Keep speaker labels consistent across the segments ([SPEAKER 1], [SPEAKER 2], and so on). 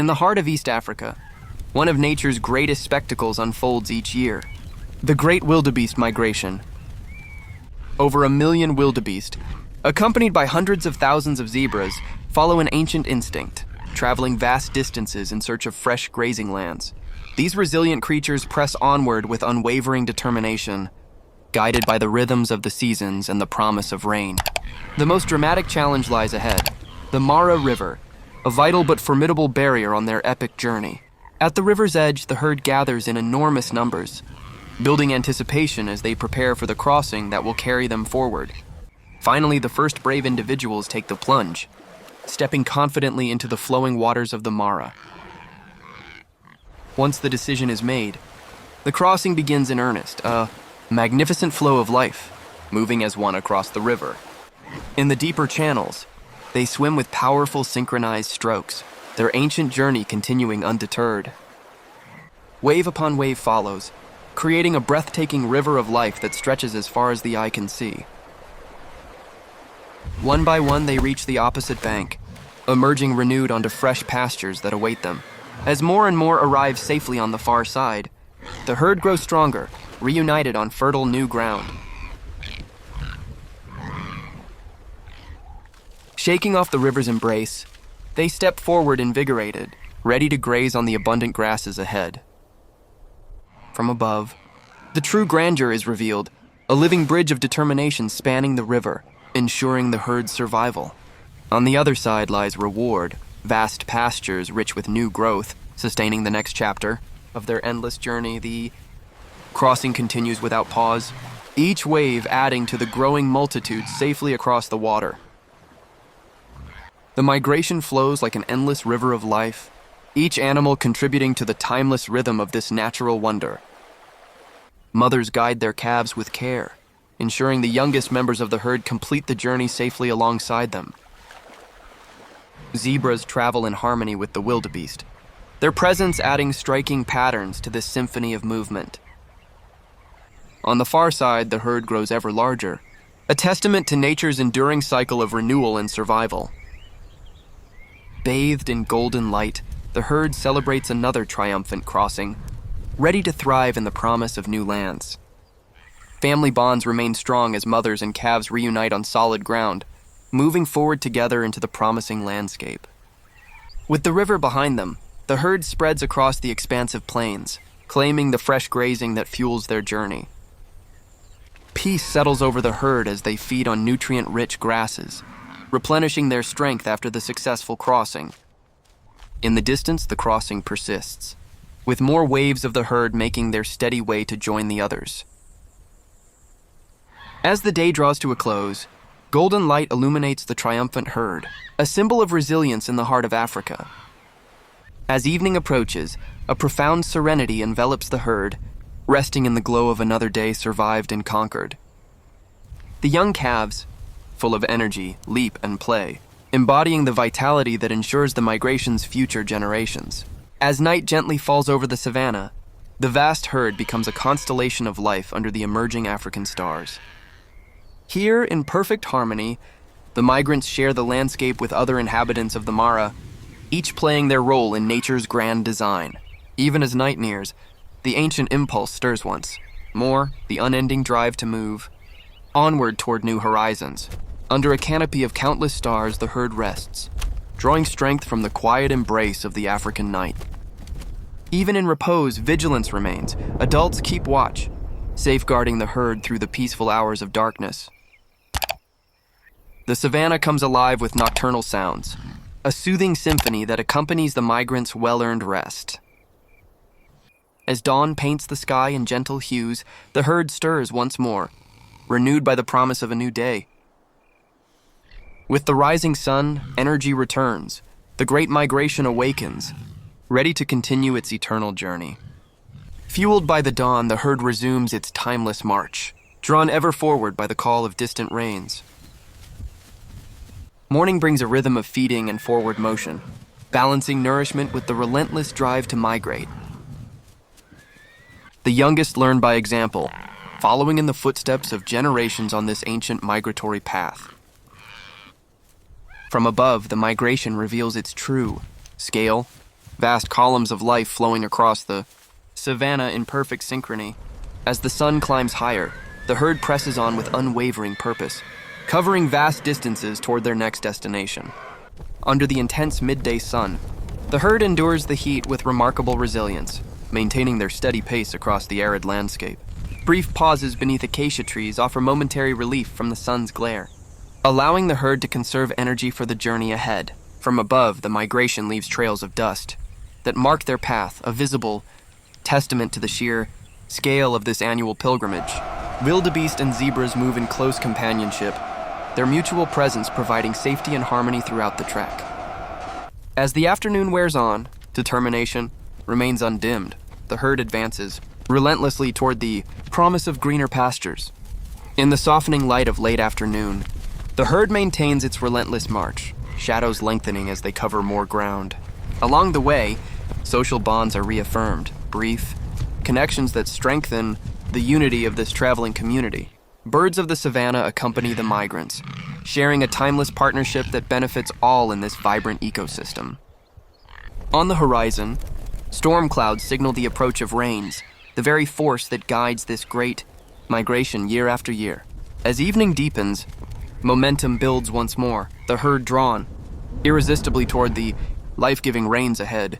[SPEAKER 1] In the heart of East Africa, one of nature's greatest spectacles unfolds each year, the Great Wildebeest Migration. Over 1 million wildebeest, accompanied by hundreds of thousands of zebras, follow an ancient instinct, traveling vast distances in search of fresh grazing lands. These resilient creatures press onward with unwavering determination, guided by the rhythms of the seasons and the promise of rain. The most dramatic challenge lies ahead, the Mara River, a vital but formidable barrier on their epic journey. At the river's edge, the herd gathers in enormous numbers, building anticipation as they prepare for the crossing that will carry them forward. Finally, the first brave individuals take the plunge, stepping confidently into the flowing waters of the Mara. Once the decision is made, the crossing begins in earnest, a magnificent flow of life, moving as one across the river. In the deeper channels, they swim with powerful synchronized strokes, their ancient journey continuing undeterred. Wave upon wave follows, creating a breathtaking river of life that stretches as far as the eye can see. One by one, they reach the opposite bank, emerging renewed onto fresh pastures that await them. As more and more arrive safely on the far side, the herd grows stronger, reunited on fertile new ground. Shaking off the river's embrace, they step forward invigorated, ready to graze on the abundant grasses ahead. From above, the true grandeur is revealed, a living bridge of determination spanning the river, ensuring the herd's survival. On the other side lies reward, vast pastures rich with new growth, sustaining the next chapter of their endless journey. The crossing continues without pause, each wave adding to the growing multitude safely across the water. The migration flows like an endless river of life, each animal contributing to the timeless rhythm of this natural wonder. Mothers guide their calves with care, ensuring the youngest members of the herd complete the journey safely alongside them. Zebras travel in harmony with the wildebeest, their presence adding striking patterns to this symphony of movement. On the far side, the herd grows ever larger, a testament to nature's enduring cycle of renewal and survival. Bathed in golden light, the herd celebrates another triumphant crossing, ready to thrive in the promise of new lands. Family bonds remain strong as mothers and calves reunite on solid ground, moving forward together into the promising landscape. With the river behind them, the herd spreads across the expansive plains, claiming the fresh grazing that fuels their journey. Peace settles over the herd as they feed on nutrient-rich grasses, replenishing their strength after the successful crossing. In the distance, the crossing persists, with more waves of the herd making their steady way to join the others. As the day draws to a close, golden light illuminates the triumphant herd, a symbol of resilience in the heart of Africa. As evening approaches, a profound serenity envelops the herd, resting in the glow of another day survived and conquered. The young calves, full of energy, leap and play, embodying the vitality that ensures the migration's future generations. As night gently falls over the savannah, the vast herd becomes a constellation of life under the emerging African stars. Here, in perfect harmony, the migrants share the landscape with other inhabitants of the Mara, each playing their role in nature's grand design. Even as night nears, the ancient impulse stirs once more, the unending drive to move onward toward new horizons. Under a canopy of countless stars, the herd rests, drawing strength from the quiet embrace of the African night. Even in repose, vigilance remains. Adults keep watch, safeguarding the herd through the peaceful hours of darkness. The savannah comes alive with nocturnal sounds, a soothing symphony that accompanies the migrants' well-earned rest. As dawn paints the sky in gentle hues, the herd stirs once more, renewed by the promise of a new day. With the rising sun, energy returns. The great migration awakens, ready to continue its eternal journey. Fueled by the dawn, the herd resumes its timeless march, drawn ever forward by the call of distant rains. Morning brings a rhythm of feeding and forward motion, balancing nourishment with the relentless drive to migrate. The youngest learn by example, following in the footsteps of generations on this ancient migratory path. From above, the migration reveals its true scale, vast columns of life flowing across the savanna in perfect synchrony. As the sun climbs higher, the herd presses on with unwavering purpose, covering vast distances toward their next destination. Under the intense midday sun, the herd endures the heat with remarkable resilience, maintaining their steady pace across the arid landscape. Brief pauses beneath acacia trees offer momentary relief from the sun's glare, allowing the herd to conserve energy for the journey ahead. From above, the migration leaves trails of dust that mark their path, a visible testament to the sheer scale of this annual pilgrimage. Wildebeest and zebras move in close companionship, their mutual presence providing safety and harmony throughout the trek. As the afternoon wears on, determination remains undimmed. The herd advances relentlessly toward the promise of greener pastures. In the softening light of late afternoon, the herd maintains its relentless march, shadows lengthening as they cover more ground. Along the way, social bonds are reaffirmed, brief connections that strengthen the unity of this traveling community. Birds of the savanna accompany the migrants, sharing a timeless partnership that benefits all in this vibrant ecosystem. On the horizon, storm clouds signal the approach of rains, the very force that guides this great migration year after year. As evening deepens, momentum builds once more, the herd drawn irresistibly toward the life-giving rains ahead.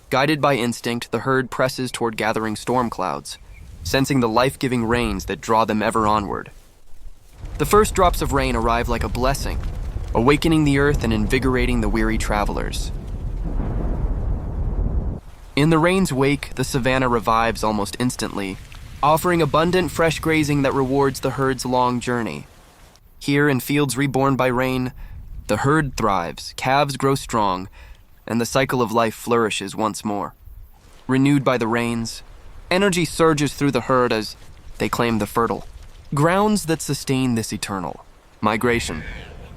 [SPEAKER 1] Guided by instinct, the herd presses toward gathering storm clouds, sensing the life-giving rains that draw them ever onward. The first drops of rain arrive like a blessing, awakening the earth and invigorating the weary travelers. In the rain's wake, the savanna revives almost instantly, offering abundant fresh grazing that rewards the herd's long journey. Here, in fields reborn by rain, the herd thrives, calves grow strong, and the cycle of life flourishes once more. Renewed by the rains, energy surges through the herd as they claim the fertile grounds that sustain this eternal migration.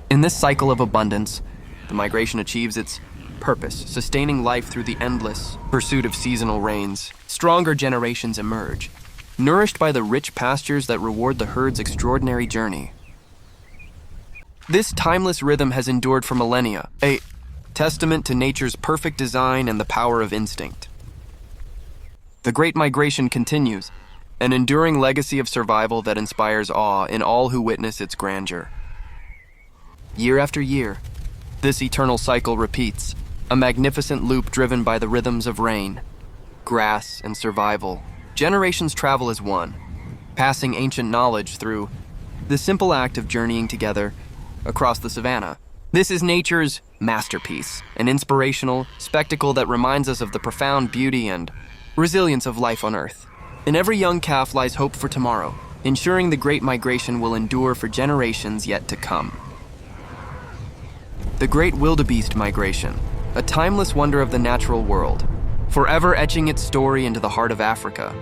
[SPEAKER 1] In this cycle of abundance, the migration achieves its purpose, sustaining life through the endless pursuit of seasonal rains. Stronger generations emerge, nourished by the rich pastures that reward the herd's extraordinary journey. This timeless rhythm has endured for millennia, a testament to nature's perfect design and the power of instinct. The Great Migration continues, an enduring legacy of survival that inspires awe in all who witness its grandeur. Year after year, this eternal cycle repeats, a magnificent loop driven by the rhythms of rain, grass, and survival. Generations travel as one, passing ancient knowledge through the simple act of journeying together across the savanna. This is nature's masterpiece, an inspirational spectacle that reminds us of the profound beauty and resilience of life on Earth. In every young calf lies hope for tomorrow, ensuring the Great Migration will endure for generations yet to come. The Great Wildebeest Migration, a timeless wonder of the natural world, forever etching its story into the heart of Africa.